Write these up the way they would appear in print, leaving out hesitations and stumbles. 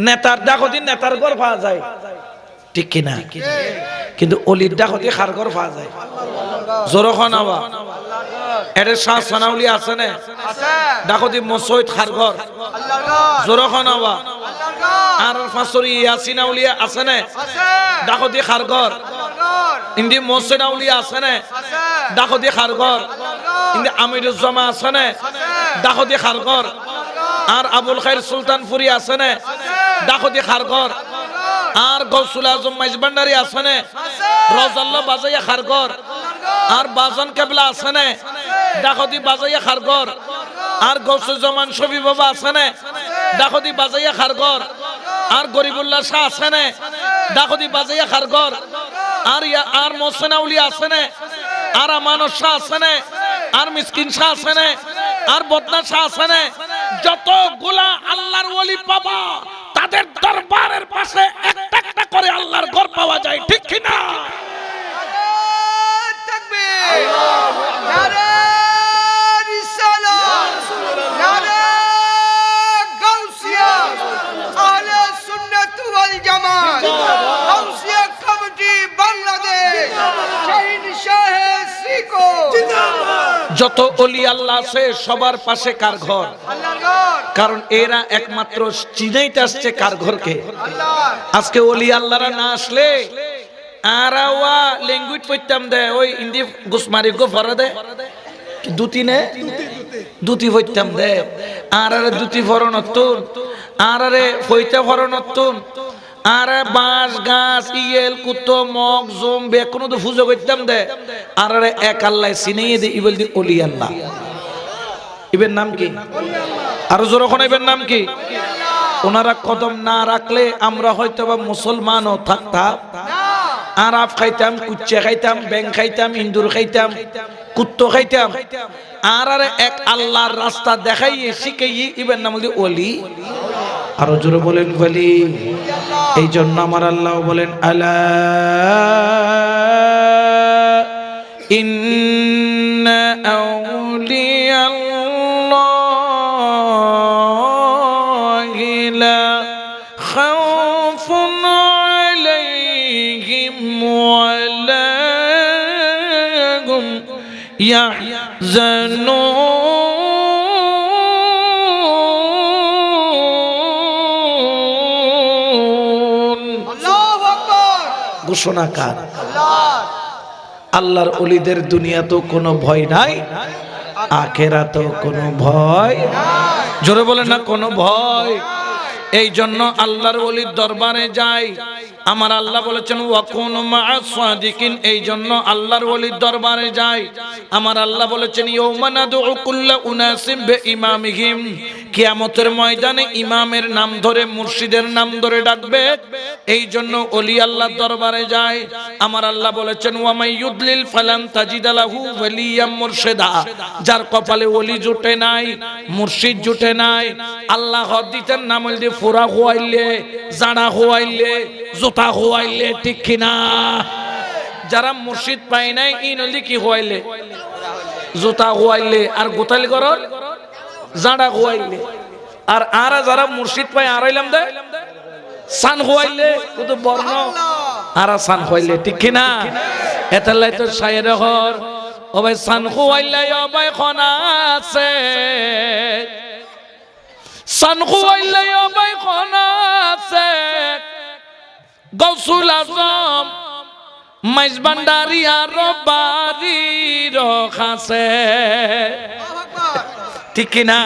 নেতার ডাকতি নেতার ঘর পাওয়া যায়, ঠিক কিনা? কিন্তু অলির ডাকতি খার ঘর পাওয়া যায়। জোরখন আবা এর শাহ সানাউলি আছে না, ডাকতি মসজিদ খার ঘর, জোরখন আবা আর ফাসরি ইয়াসিন আউলিয়া আছে না, ডাকতি খার ঘর। ইন্দি মসজিদ আউলিয়া আছে না, ডাকতি খার ঘর। ইন্দি আমিরুজ্জামা আছে না, ডাকতি খার ঘর। আর আবুল খাইর সুলতানপুরি আছে না, ডাকতি খার ঘর। আর গৌসুল আজম মাইজবান্ডারি আছে না, রোজাল্লাহ বাজাইয়া খার ঘর। আর বাজান কেবলা আছে না, ডাকতি বাজাইয়া খার ঘর। আর গৌসুজ্জামান শফি বাবা আছে না, ডাকতি বাজাইয়া খার ঘর। আর গরিবুল্লাহ শাহ আছে না, ডাকতি বাজাইয়া খার ঘর। আর মোহসেন আউলিয়া আছে না, আর আমানত শাহ আছে না, আর মিসকিন শাহ আছে না, আর বদনা শাহ আছে না। যতগুলা আল্লাহর ওলি পাবা তাদের দরবারের পাশে একটা একটা করে আল্লাহর ঘর পাওয়া যায়, ঠিক কিনা? যত ওলি আল্লাহ আছে সবার পাশে কার ঘর? কারণ এরা একমাত্র চিনাইতে আসছে কার ঘরকে। আজকে ওলি আল্লাহরা না আসলে আরাওয়া ল্যাঙ্গুয়েজ পড়তাম দে, ওই ইন্দি গুসমারি গো ফরা দে দুটি পড়তাম দে। আর দুটি ফরনতুন, আর ফইতা ফরনতুন, আর বাঁশ গাছ ইয়েল কুতো মগ জম বে কোনো তো ফুজো করতাম দে। আর এক আল্লাহ চিনিয়ে দে ইবল দি ওলি আল্লাহ। ইবের নাম কি? আর যখন ইবের নাম কি? ওনারা কদম না রাখলে আমরা হয়তো বা মুসলমানও থাকতাম। আরাফ খাইতাম, কুচ্চে খাইতাম, ব্যাং খাইতাম, ইন্দুর খাইতাম, কুত্তো খাইতাম। আর এক আল্লাহর রাস্তা দেখাইয়ে শিখাইয়ে ইবের নাম হল ওলি। আরো জোরে বলেন ওলি। এই জন্য আমার আল্লাহ বলেন আলা ইন্না আউলিয়াল্লাহি লা খাউফুন আলাইহিম ওয়া লা হুম ইয়াহজানুন। ঘোষণাকার আল্লাহর ওলিদের দুনিয়া তো কোনো ভয় নাই, আখেরাতেও কোনো ভয়। জোরে বলেন না কোনো ভয়। এই জন্য আল্লাহর ওলির দরবারে যাই। আমার আল্লাহ বলেছেন ওয়াকুনু মা'আস সাদিকিন। এই জন্য আল্লাহর ওলির দরবারে যাই। আমার আল্লাহ বলেছেন ইয়াউমা নাদউ কুল্লা উনাসিম বিইমামিহিম। কিয়ামতের ময়দানে ইমামের নাম ধরে, মুর্শিদের নাম ধরে ডাকবে। এই জন্য ওলি আল্লাহর দরবারে যাই। আমার আল্লাহ বলেছেন ওয়া মাই ইউদলিল ফালান তাজিদা লাহু ওয়ালিয়াম মুরশিদা। যার কপালে ওলি জুটে নাই, মুর্শিদ জুটে নাই, আল্লাহ হদিতের নাম দিয়ে ফুরা খোয়াইলে, জাড়া খোয়াইলে, জোতা খোয়াইলে, ঠিক কিনা? যারা মুর্শিদ পায় নাই ইনলি কি খোয়াইলে? জোতা খোয়াইলে আর গোতালি করল জাড়া খোয়াইলে। আর আরা যারা মুর্শিদ পায় আড়াইলাম দে সান খোয়াইলে, কত বর্ণ আরা সান খোয়াইলে, ঠিক কিনা? এতালাই তো শায়ের ঘর ও ভাই সান খোয়াইলে ও ভাই খনা আছে, সান খোয়াইলে ও ভাই খনা আছে। গৌসুল আজম মাইজবান্ডারি আর বাড়ি রখাছে, ঠিক কিনা?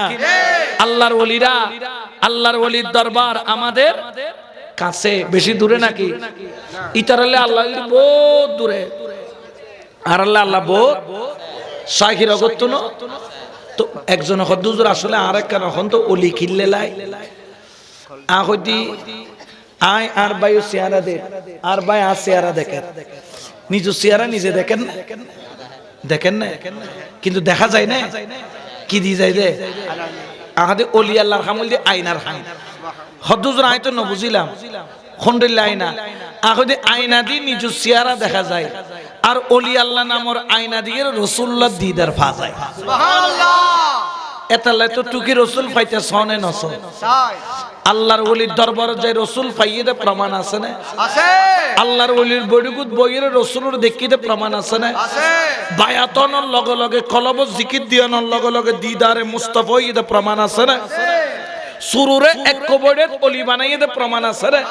আল্লাহর ওলিরা, আল্লাহর ওলির দরবার আমাদের কাছে, বেশি দূরে নাকি? ইতারালে আল্লাহ বহুত দূরে, আর আল্লাহ বহুত শাহির অগত্যন। তো একজন হদ্দুজুর আসলে আর এক কেন এখন তো ওলি কিনলে লাই আহদি আয় আর ভাই চেহারা দে, আর ভাই আর চেহারা দেখেন, নিজ চেহারা নিজে দেখেন না, দেখেন না, কিন্তু দেখা যায় না কি দিয়ে যায় দে আহাদে ওলি আল্লাহর হামল দিয়ে আইনার হাম হদ্দুজুর আয় তো ন বুঝিলাম খন্ডের আয়না আহদে আয়না দিয়ে নিজ চেহারা দেখা যায়। আর ওলি আল্লাহ নামর আয়না দিয়ে রাসূলুল্লাহ দিদার পা যায়। সুবহানাল্লাহ। এতালে তো টুকি রসুল পাইতে সনে নস আল্লাহর ওলির দরবারে যে রসুল পাইয়ে প্রমাণ আছে না আছে আল্লাহর ওলির বড়িগুত বইয়ের রসুলের দেখিতে প্রমাণ আছে না আছে বায়াতনের লগে লগে কলব জিকির দিয়ানোর লগে লগে দিদারে মুস্তাফা ইদে প্রমাণ আছে না সুরুরে এক কবরে অলি বানাইয়ে দে প্রমাণ আছে রে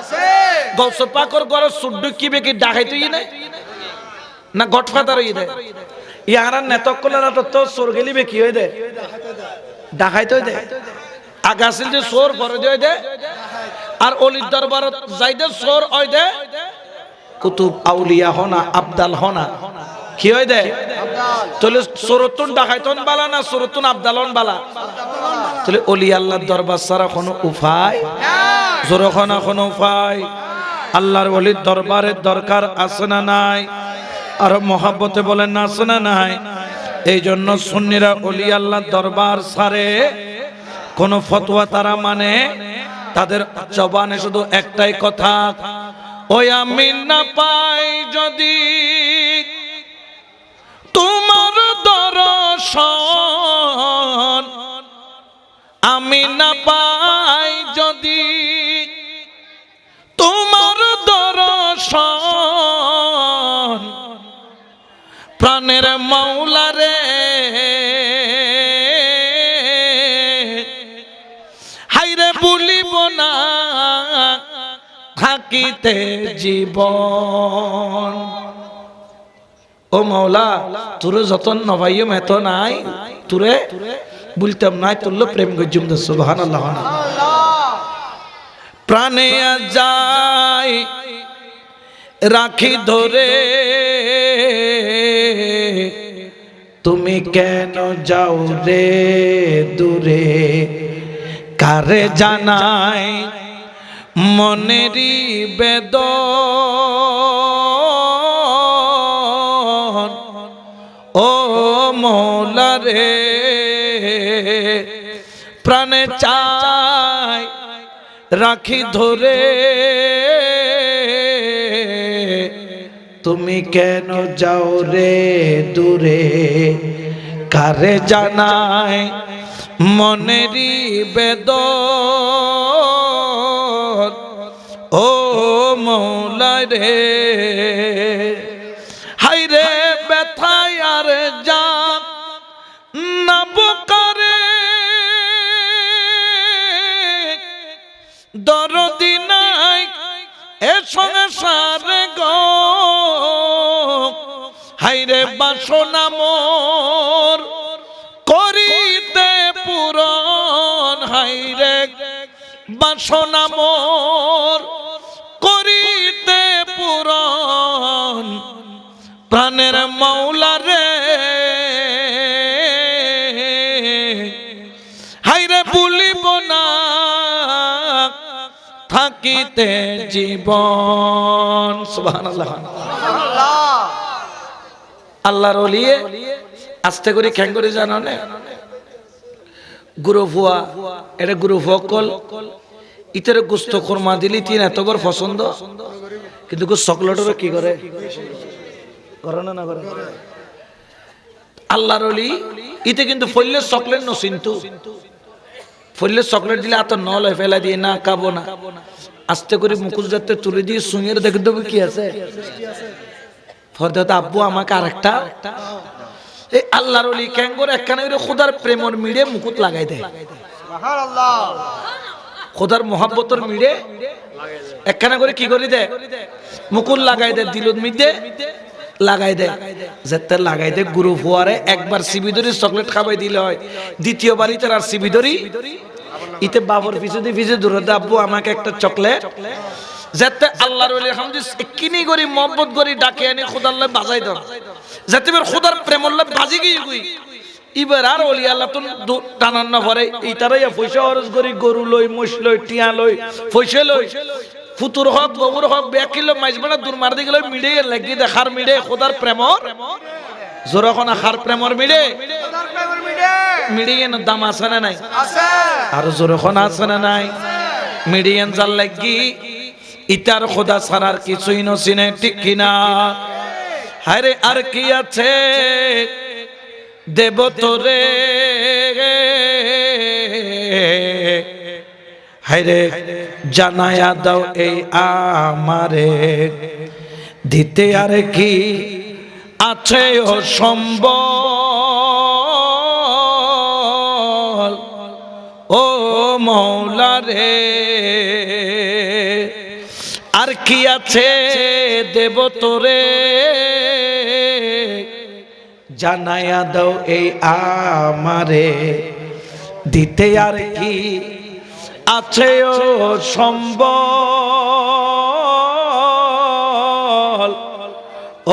গৌসে পাকর ঘরে সুড্ডু কি বেকি ডাকাইতেই না না গডফাদার হই দে ইয়ারা নেতকলরা তো সোর গেলি বেকি হই দে ডাকাইতেই দে আগাছিল যে সোর পরে যায় দে আর অলির দরবার যাইদে সোর হয় দে কুতুব আউলিয়া হনা আবদাল হনা কি হয় দে তাহলে সুরতুন ডাকাইতন বালা না সুরতুন আবদালন বালা তাহলে অলি আল্লাহর দরবার ছাড়া কোনো উপায় জোরখানা কোনো উপায় আল্লাহর ওলির দরবারের দরকার আছে না নাই আর মহাব্বতে বলেন না আছে না নাই এই জন্য সুন্নিরা অলি আল্লাহর দরবার ছাড়ে কোন ফতোয়া তারা মানে তাদের জবানে শুধু একটাই কথা ওই আমি না পাই যদি তোমার দর্শন আমি না পাই যদি তোমার দর্শন প্রাণের মাওলা রে হাইরে ভুলিব না থাকিতে জীবন ও মাওলা তোরে যতন নবাইম এত নাই তোরে বলতাম নাই তোরলো প্রেম গজ্জুম দে সুবহানাল্লাহ প্রাণে যায় রাখি ধরে তুমি কেন যাও রে দূরে কারে জানাই মনেরই বেদন ও মৌলা রে প্রাণে চাই রাখি ধরে তুমি কেন যাও রে দূরে কারে জানাই মনেরই বেদন ও মৌলা রে হাই রে ব্যথায় আর যা না বুকারে দরদি নাই এ সংসারে গো হাইরে বাসনা মোর করিতে পূরণ হাইরে বাসনা মোর করিতে পূরণ প্রাণের মাওলা রে হাইরে ভুলিব না থাকিতে জীবন সুবহানাল্লাহ আল্লাহর ওলিয়ে আস্তে করে খ্যাং করে জানো না গুরু ফুয়া এটা গুরু ফুয়া কল ইতরে গুস্ত খুরমা দিলি তিন এত বড় পছন্দ কিন্তু চকলেটের কি করে করে না না করে আল্লাহর ওলি ইতে কিন্তু ফললে চকলেট নচিন্তু ফললে চকলেট দিলে এত নল হয়ে ফেলা দিয়ে না খাবো না আস্তে করে মুকুল যাতে তুলে দিয়ে সুঙের দেখে দেবো কি আছে ফরদাতে আব্বু আমাকে আরেকটা এই আল্লাহর ওলি ক্যাঙ্গর একখানে খোদার প্রেমর মিড়ে মুকুট লাগাই দেয় সুবহানাল্লাহ খোদার মোহাব্বতর মিড়ে একখানা করে কি করে দেয় মুকুল লাগাই দেয় দিলুর মিড়ে লাগাই দেয় যেতে লাগাই দেয় গুরু ফুয়ারে একবার সিবিদরি চকলেট খাবাই দিলে হয় দ্বিতীয়বার ইতার আর সিবিদরি ইতে বাবর পিছে দূরে আব্বু আমাকে একটা চকলেট যাতে আল্লাহর ওলি হামদিস কিনি করি মোহাম্মত করি ডাকে আনি খোদাল্লাহ বাজাই দাও যাতে বের খোদার প্রেমল্লাহ বাজি গিয়ে গই ইবার আর ওলি আল্লাহ তো টানান না ভরে ইতারাই পয়সা খরচ করি গরু লই মোষ লই টিয়া লই পয়সা লই ফুতুর হক গোবর হক বেকিলো মাইজবানা দূর মার দি গেল মিড়ে লাগি দেখার মিড়ে খোদার প্রেমর জোরখন আখার প্রেমর মিড়ে খোদার প্রেমর মিড়ে মিড়িয়েন দাম আছে না নাই আছে আর জোরখন আছে না নাই মিড়িয়েন জাল লাগি ইতার খোদা ছাড়ার কিছুই নচিনে ঠিক কিনা হায়রে আর কি আছে দেব তোরে হায়রে জানায়া দাও এই আমারে, দিতে আর কি আছে ও সম্বল, ও মৌলা রে আর কি আছে দেব তোরে, জানায়া দাও এই আমারে, দিতে আর কি আছে ও সম্বল,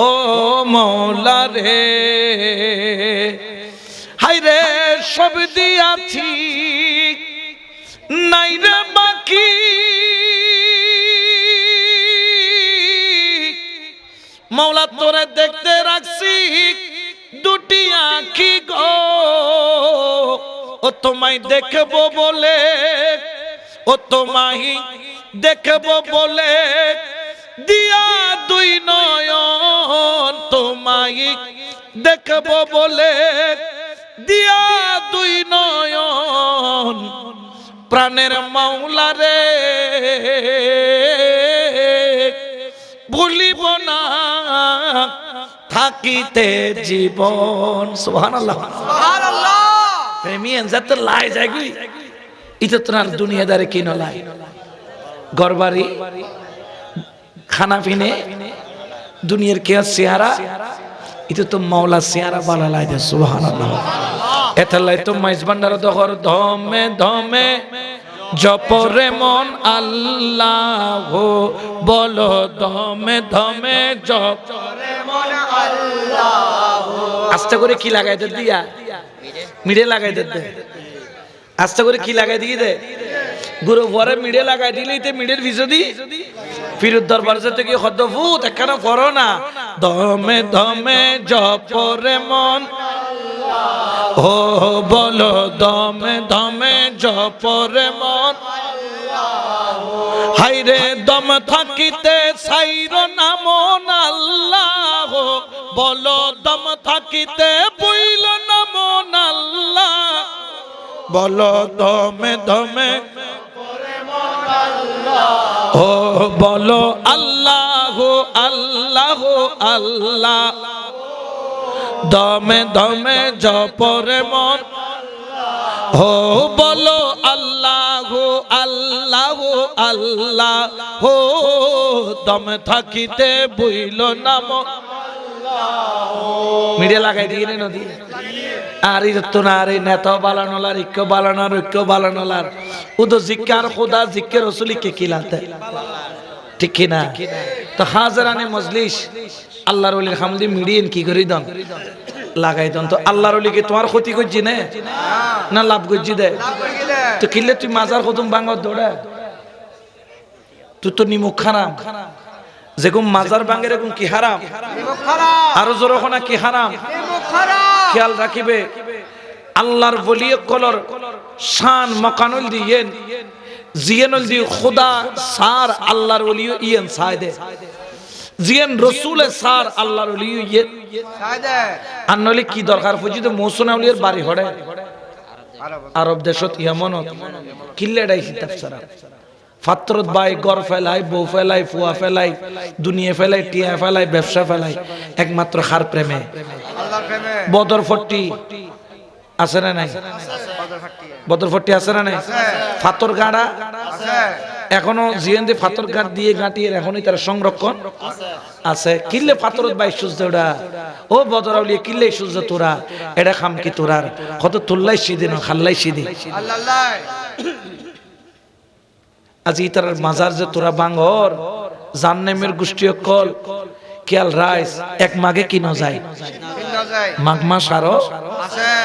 ও মৌলা রে হায়রে সব দিয়াছি নাই রে বাকি, মৌলা তোরে দেখতে রাখছি দুটি আঁখি গো, ও তোমায় দেখবো বলে, ও তোমায় দেখবো বলে দিয়া দুই নয়ন, তোমায় দেখবো বলে দিয়া দুই নয়ন, প্রাণের মাওলা রে ভুলিব না থাকিতে জীবন। সুবহানাল্লাহ সুবহানাল্লাহ। প্রেমিয়ান যত লাই যাগি ইতো তোর দুনিয়াদারে কি ন লাই, ঘরবাড়ি খানা পিনে দুনিয়ার কে চেহারা, ইতো তো মাওলা চেহারা বালা লাই দে। সুবহানাল্লাহ। এতলাই তো মাইজ ভান্ডার দহর ধমে ধমে জপরে মন আল্লাহ, বলো ধমে ধমে জপরে মন আল্লাহ। আস্তে করে কি লাগাই দে দিয়া, মিড়ে লাগাই দে, আস্তে করে কি লাগাই দিয়ে দে, গুরু ভরে মিড়ে লাগাই দিলেই তে মিড়ের ভিজদি ফিরুদ দরবার থেকে হদ্দফুত একখানা করো না, ধমে ধমে জপরে মন ও বলো দমে দমে জপরে মন, হায়রে দম থাকিতে সাইর নামন আল্লাহ, বলো দম থাকিতে বইল নামন আল্লাহ, বলো দমে দমে ও বলো আল্লাহ আল্লাহ আল্লাহ, দমে দমে জপরে মন হো বলো আল্লাহ আল্লাহ আল্লাহ, হো দমে থাকিতে বইল নাম। মিডিয়া লাগাই দিয়ে নদী আর তো না রে নেতা বালানোলার ইক্য বালানোর ঐক্য বালানোলার উদো জিক্কার খোদা জিক্কের রসুলিকে কিলাতে ঠিক কিনা। তো হাজারানে মজলিস আল্লাহর ওলির হামদি মিডিয়েন কি করি দন লাগাই দন, তো আল্লাহর ওলিকে তোমার ক্ষতি করছি না লাভ করছি দে, তো কিনলে তুই মাজার খতুম বাঙ্গর দৌড়া, তুই তো নিমুখ খারাম যেরকম মাজার বাঙ্গের এরকম কি হারাম, আরো জোরখনা কি হারাম। খেয়াল রাখিবে আল্লাহর ওলি কলর শান মকানুল দিয়েন জিয়েনুল দি খুদা সার আল্লাহর ওলি ইয়েন সাইদে, জিয়েন রসুল সার আল্লাহর ওলি ইয়েন সাইদে। আনলে কি দরকার ফুজি তো মৌসুনা ওলির বাড়ি হড়ে আরব দেশত ইয়ামনত কিল্লেডাই হিতাব সারা ফাত্রত বাই গড় ফেলাই বউ ফেলাই ফুয়া ফেলাই দুনিয়া ফেলাই টিয়া ফেলাই ব্যবসা ফেলাই একমাত্র হার প্রেমে আল্লাহর প্রেমে। বদর ফট্টি আছে না নাই? বদর ফট্টি আছে না নাই? ফাতর গাড়া আছে এখনো জিয়েন্দি ফাতর গাড় দিয়ে গাঁটিয়ে এখনই তার সংরক্ষণ আছে। কিল্লে ফাতরত বাই সূর্য ওটা ও বদর আউলিয়া কিল্লে সূর্য তোরা এটা খাম কি তোরার কত তুল্লাই সিদিন খাল্লাই সিদি আল্লাহ। আজ ইতার মাজার যে তোরা বাঙ্গর জান্নামের গোষ্ঠী কল কেয়াল রাইস এক মাগে কিনো যায় মাঘ মাস আরো আছে।